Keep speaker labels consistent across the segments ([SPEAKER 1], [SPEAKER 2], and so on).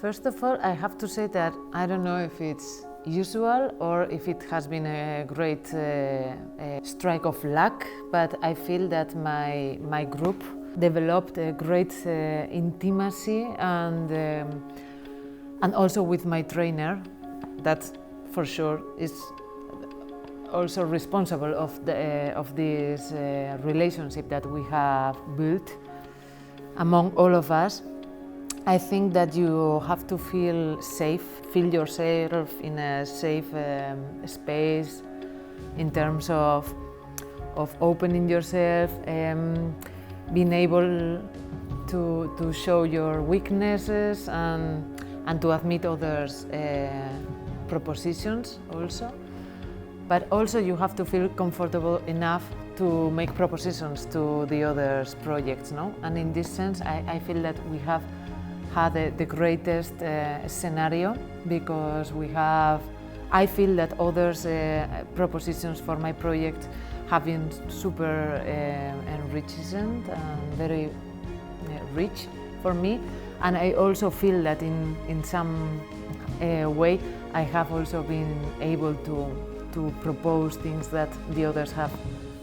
[SPEAKER 1] First of all, I have to say that I don't know if it's usual or if it has been a great strike of luck, but I feel that my group developed a great intimacy and also with my trainer, that for sure is also responsible of this relationship that we have built among all of us. I think that you have to feel safe, feel yourself in a safe space in terms of opening yourself, being able to show your weaknesses and to admit others' propositions also. But also you have to feel comfortable enough to make propositions to the others' projects, no? And in this sense, I feel that we have had the greatest scenario, because I feel that others' propositions for my project have been super enriching and very rich for me. And I also feel that in some way I have also been able to propose things that the others have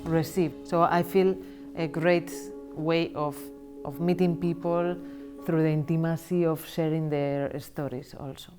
[SPEAKER 1] received. So I feel a great way of meeting people through the intimacy of sharing their stories also.